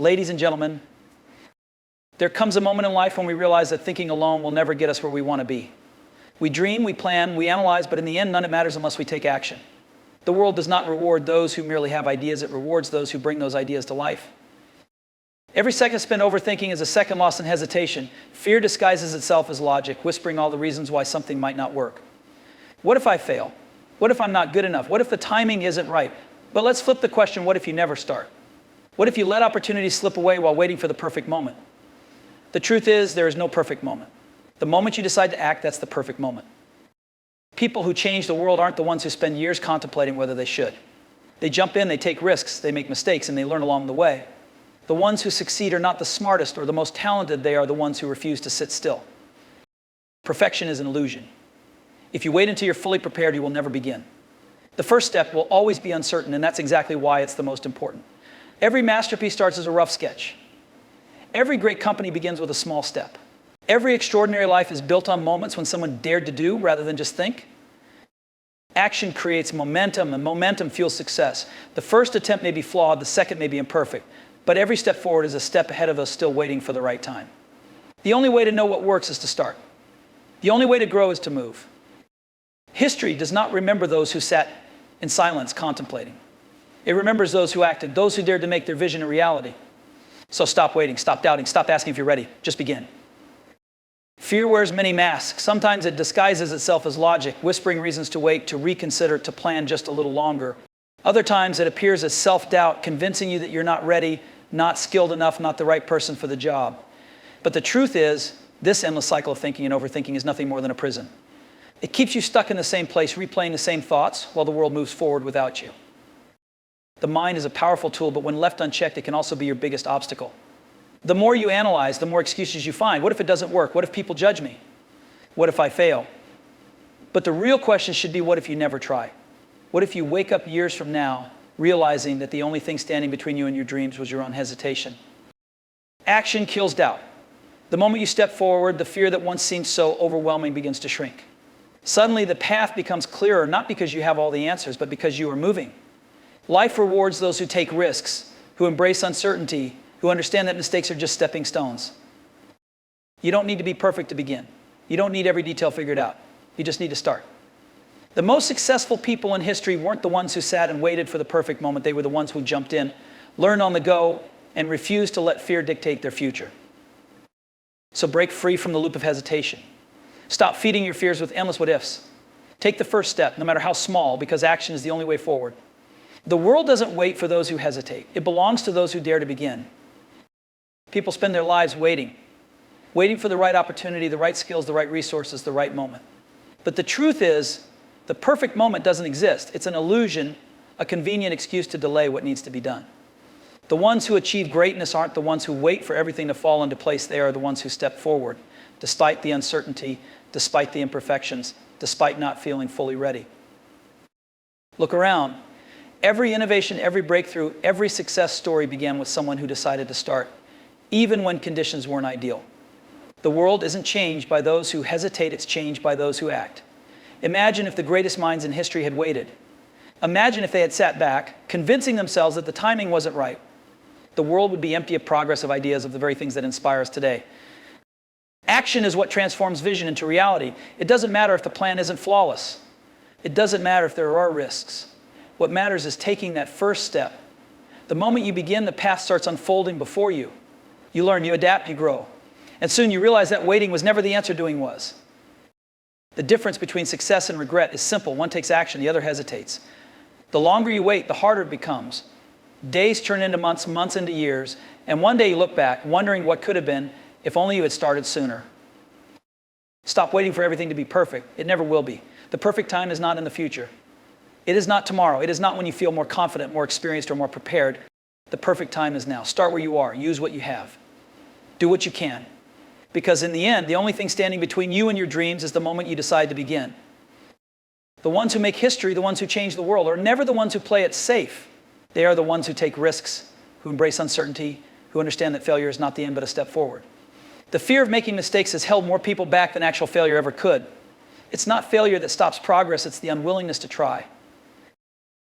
Ladies and gentlemen, there comes a moment in life when we realize that thinking alone will never get us where we want to be. We dream, we plan, we analyze, but in the end, none of it matters unless we take action. The world does not reward those who merely have ideas. It rewards those who bring those ideas to life. Every second spent overthinking is a second lost in hesitation. Fear disguises itself as logic, whispering all the reasons why something might not work. What if I fail? What if I'm not good enough? What if the timing isn't right? But let's flip the question, what if you never start? What if you let opportunities slip away while waiting for the perfect moment? The truth is, there is no perfect moment. The moment you decide to act, that's the perfect moment. People who change the world aren't the ones who spend years contemplating whether they should. They jump in, they take risks, they make mistakes, and they learn along the way. The ones who succeed are not the smartest or the most talented, they are the ones who refuse to sit still. Perfection is an illusion. If you wait until you're fully prepared, you will never begin. The first step will always be uncertain, and that's exactly why it's the most important. Every masterpiece starts as a rough sketch. Every great company begins with a small step. Every extraordinary life is built on moments when someone dared to do rather than just think. Action creates momentum, and momentum fuels success. The first attempt may be flawed, the second may be imperfect, but every step forward is a step ahead of us still waiting for the right time. The only way to know what works is to start. The only way to grow is to move. History does not remember those who sat in silence contemplating. It remembers those who acted, those who dared to make their vision a reality. So stop waiting, stop doubting, stop asking if you're ready. Just begin. Fear wears many masks. Sometimes it disguises itself as logic, whispering reasons to wait, to reconsider, to plan just a little longer. Other times it appears as self-doubt, convincing you that you're not ready, not skilled enough, not the right person for the job. But the truth is, this endless cycle of thinking and overthinking is nothing more than a prison. It keeps you stuck in the same place, replaying the same thoughts while the world moves forward without you. The mind is a powerful tool, but when left unchecked, it can also be your biggest obstacle. The more you analyze, the more excuses you find. What if it doesn't work? What if people judge me? What if I fail? But the real question should be, what if you never try? What if you wake up years from now realizing that the only thing standing between you and your dreams was your own hesitation? Action kills doubt. The moment you step forward, the fear that once seemed so overwhelming begins to shrink. Suddenly, the path becomes clearer, not because you have all the answers, but because you are moving. Life rewards those who take risks, who embrace uncertainty, who understand that mistakes are just stepping stones. You don't need to be perfect to begin. You don't need every detail figured out. You just need to start. The most successful people in history weren't the ones who sat and waited for the perfect moment. They were the ones who jumped in, learned on the go, and refused to let fear dictate their future. So break free from the loop of hesitation. Stop feeding your fears with endless what-ifs. Take the first step, no matter how small, because action is the only way forward. The world doesn't wait for those who hesitate. It belongs to those who dare to begin. People spend their lives waiting for the right opportunity, the right skills, the right resources, the right moment. But the truth is, the perfect moment doesn't exist. It's an illusion, a convenient excuse to delay what needs to be done. The ones who achieve greatness aren't the ones who wait for everything to fall into place. They are the ones who step forward, despite the uncertainty, despite the imperfections, despite not feeling fully ready. Look around. Every innovation, every breakthrough, every success story began with someone who decided to start, even when conditions weren't ideal. The world isn't changed by those who hesitate, it's changed by those who act. Imagine if the greatest minds in history had waited. Imagine if they had sat back, convincing themselves that the timing wasn't right. The world would be empty of progress, of ideas, of the very things that inspire us today. Action is what transforms vision into reality. It doesn't matter if the plan isn't flawless. It doesn't matter if there are risks. What matters is taking that first step. The moment you begin, the path starts unfolding before you. You learn, you adapt, you grow. And soon you realize that waiting was never the answer, doing was. The difference between success and regret is simple. One takes action, the other hesitates. The longer you wait, the harder it becomes. Days turn into months, months into years, and one day you look back, wondering what could have been if only you had started sooner. Stop waiting for everything to be perfect. It never will be. The perfect time is not in the future. It is not tomorrow. It is not when you feel more confident, more experienced, or more prepared. The perfect time is now. Start where you are. Use what you have. Do what you can. Because in the end, the only thing standing between you and your dreams is the moment you decide to begin. The ones who make history, the ones who change the world, are never the ones who play it safe. They are the ones who take risks, who embrace uncertainty, who understand that failure is not the end but a step forward. The fear of making mistakes has held more people back than actual failure ever could. It's not failure that stops progress, it's the unwillingness to try.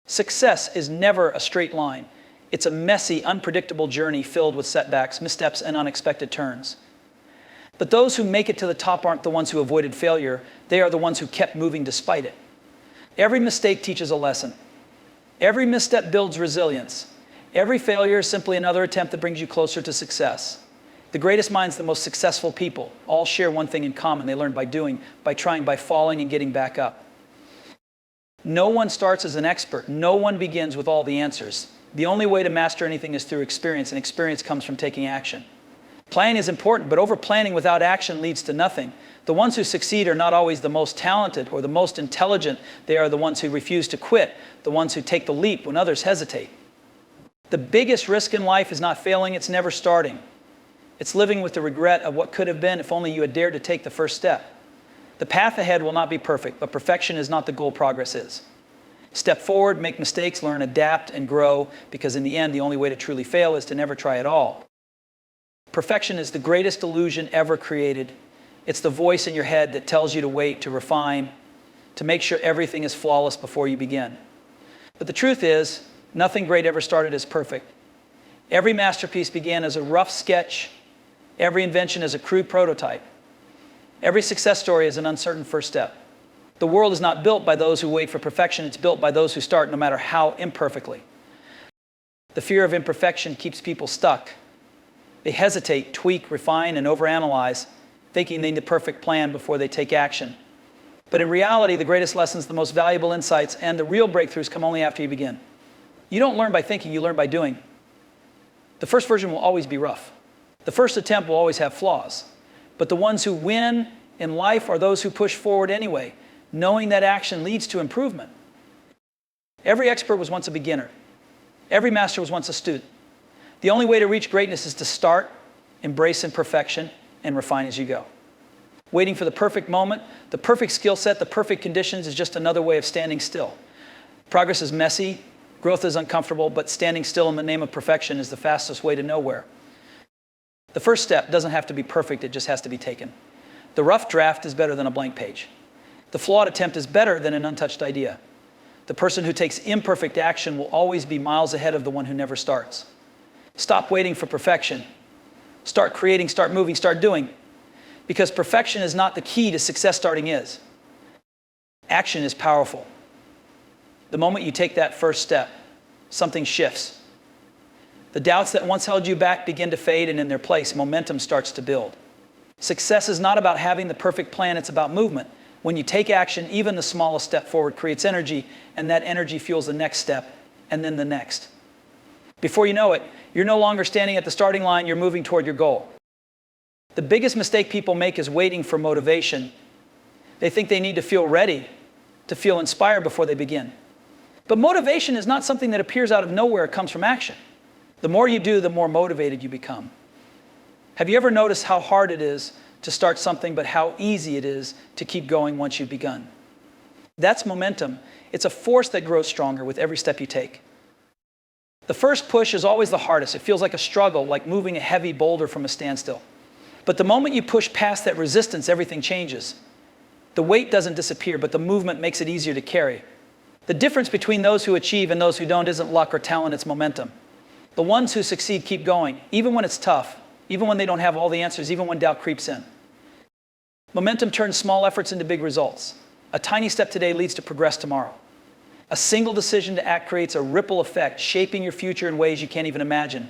Success is never a straight line. It's a messy, unpredictable journey filled with setbacks, missteps, and unexpected turns. But those who make it to the top aren't the ones who avoided failure. They are the ones who kept moving despite it. Every mistake teaches a lesson. Every misstep builds resilience. Every failure is simply another attempt that brings you closer to success. The greatest minds, the most successful people, all share one thing in common. They learn by doing, by trying, by falling and getting back up. No one starts as an expert. No one begins with all the answers. The only way to master anything is through experience, and experience comes from taking action. Planning is important, but over-planning without action leads to nothing. The ones who succeed are not always the most talented or the most intelligent. They are the ones who refuse to quit, the ones who take the leap when others hesitate. The biggest risk in life is not failing, it's never starting. It's living with the regret of what could have been if only you had dared to take the first step. The path ahead will not be perfect, but perfection is not the goal, progress is. Step forward, make mistakes, learn, adapt, and grow, because in the end, the only way to truly fail is to never try at all. Perfection is the greatest illusion ever created. It's the voice in your head that tells you to wait, to refine, to make sure everything is flawless before you begin. But the truth is, nothing great ever started as perfect. Every masterpiece began as a rough sketch. Every invention is a crude prototype. Every success story is an uncertain first step. The world is not built by those who wait for perfection. It's built by those who start, no matter how imperfectly. The fear of imperfection keeps people stuck. They hesitate, tweak, refine, and overanalyze, thinking they need the perfect plan before they take action. But in reality, the greatest lessons, the most valuable insights, and the real breakthroughs come only after you begin. You don't learn by thinking, you learn by doing. The first version will always be rough. The first attempt will always have flaws. But the ones who win in life are those who push forward anyway, knowing that action leads to improvement. Every expert was once a beginner. Every master was once a student. The only way to reach greatness is to start, embrace imperfection, and refine as you go. Waiting for the perfect moment, the perfect skill set, the perfect conditions is just another way of standing still. Progress is messy, growth is uncomfortable, but standing still in the name of perfection is the fastest way to nowhere. The first step doesn't have to be perfect, it just has to be taken. The rough draft is better than a blank page. The flawed attempt is better than an untouched idea. The person who takes imperfect action will always be miles ahead of the one who never starts. Stop waiting for perfection. Start creating, start moving, start doing. Because perfection is not the key to success, starting is. Action is powerful. The moment you take that first step, something shifts. The doubts that once held you back begin to fade, and in their place, momentum starts to build. Success is not about having the perfect plan, it's about movement. When you take action, even the smallest step forward creates energy, and that energy fuels the next step, and then the next. Before you know it, you're no longer standing at the starting line, you're moving toward your goal. The biggest mistake people make is waiting for motivation. They think they need to feel ready, to feel inspired before they begin. But motivation is not something that appears out of nowhere, it comes from action. The more you do, the more motivated you become. Have you ever noticed how hard it is to start something, but how easy it is to keep going once you've begun? That's momentum. It's a force that grows stronger with every step you take. The first push is always the hardest. It feels like a struggle, like moving a heavy boulder from a standstill. But the moment you push past that resistance, everything changes. The weight doesn't disappear, but the movement makes it easier to carry. The difference between those who achieve and those who don't isn't luck or talent, it's momentum. The ones who succeed keep going, even when it's tough, even when they don't have all the answers, even when doubt creeps in. Momentum turns small efforts into big results. A tiny step today leads to progress tomorrow. A single decision to act creates a ripple effect, shaping your future in ways you can't even imagine.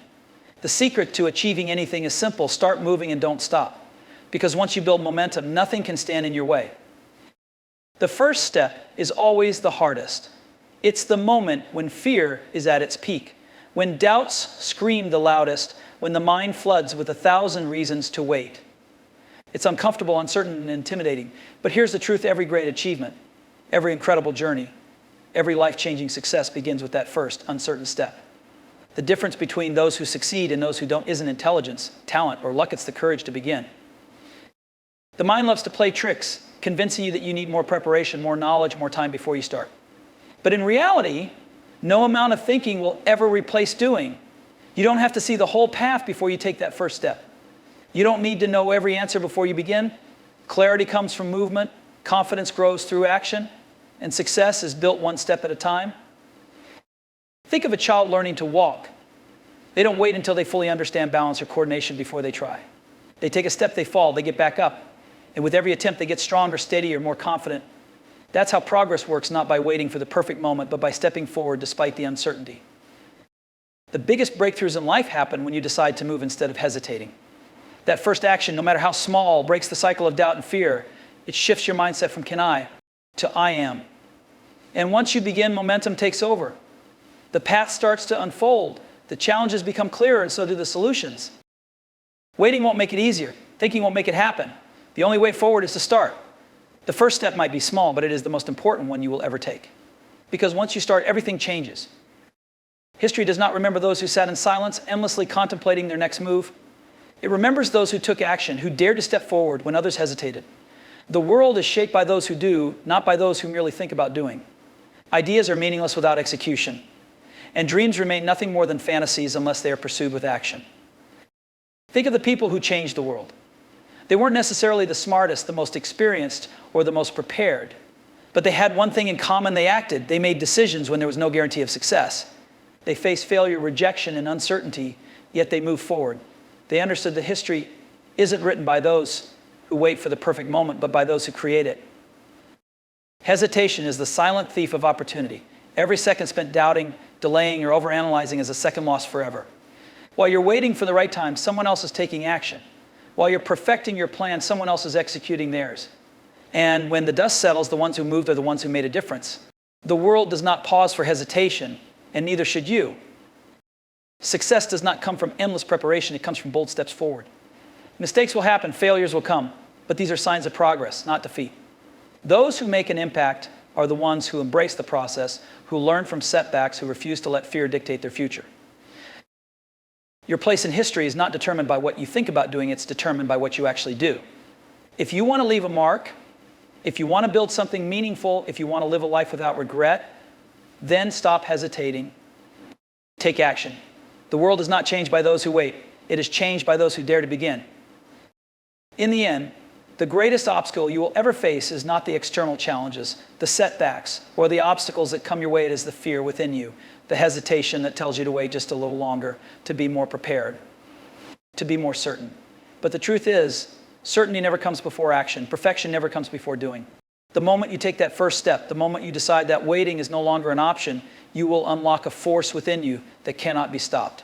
The secret to achieving anything is simple. Start moving and don't stop. Because once you build momentum, nothing can stand in your way. The first step is always the hardest. It's the moment when fear is at its peak, when doubts scream the loudest, when the mind floods with 1,000 reasons to wait. It's uncomfortable, uncertain, and intimidating. But here's the truth: every great achievement, every incredible journey, every life-changing success begins with that first uncertain step. The difference between those who succeed and those who don't isn't intelligence, talent, or luck. It's the courage to begin. The mind loves to play tricks, convincing you that you need more preparation, more knowledge, more time before you start. But in reality, no amount of thinking will ever replace doing. You don't have to see the whole path before you take that first step. You don't need to know every answer before you begin. Clarity comes from movement, confidence grows through action, and success is built one step at a time. Think of a child learning to walk. They don't wait until they fully understand balance or coordination before they try. They take a step, they fall, they get back up. And with every attempt, they get stronger, steadier, more confident. That's how progress works, not by waiting for the perfect moment, but by stepping forward despite the uncertainty. The biggest breakthroughs in life happen when you decide to move instead of hesitating. That first action, no matter how small, breaks the cycle of doubt and fear. It shifts your mindset from can I to I am. And once you begin, momentum takes over. The path starts to unfold. The challenges become clearer, and so do the solutions. Waiting won't make it easier. Thinking won't make it happen. The only way forward is to start. The first step might be small, but it is the most important one you will ever take. Because once you start, everything changes. History does not remember those who sat in silence, endlessly contemplating their next move. It remembers those who took action, who dared to step forward when others hesitated. The world is shaped by those who do, not by those who merely think about doing. Ideas are meaningless without execution. And dreams remain nothing more than fantasies unless they are pursued with action. Think of the people who changed the world. They weren't necessarily the smartest, the most experienced, or the most prepared. But they had one thing in common: they acted. They made decisions when there was no guarantee of success. They faced failure, rejection, and uncertainty, yet they moved forward. They understood that history isn't written by those who wait for the perfect moment, but by those who create it. Hesitation is the silent thief of opportunity. Every second spent doubting, delaying, or overanalyzing is a second lost forever. While you're waiting for the right time, someone else is taking action. While you're perfecting your plan, someone else is executing theirs. And when the dust settles, the ones who moved are the ones who made a difference. The world does not pause for hesitation, and neither should you. Success does not come from endless preparation, it comes from bold steps forward. Mistakes will happen, failures will come, but these are signs of progress, not defeat. Those who make an impact are the ones who embrace the process, who learn from setbacks, who refuse to let fear dictate their future. Your place in history is not determined by what you think about doing, it's determined by what you actually do. If you want to leave a mark, if you want to build something meaningful, if you want to live a life without regret, then stop hesitating. Take action. The world is not changed by those who wait. It is changed by those who dare to begin. In the end, the greatest obstacle you will ever face is not the external challenges, the setbacks, or the obstacles that come your way. It is the fear within you, the hesitation that tells you to wait just a little longer, to be more prepared, to be more certain. But the truth is, certainty never comes before action. Perfection never comes before doing. The moment you take that first step, the moment you decide that waiting is no longer an option, you will unlock a force within you that cannot be stopped.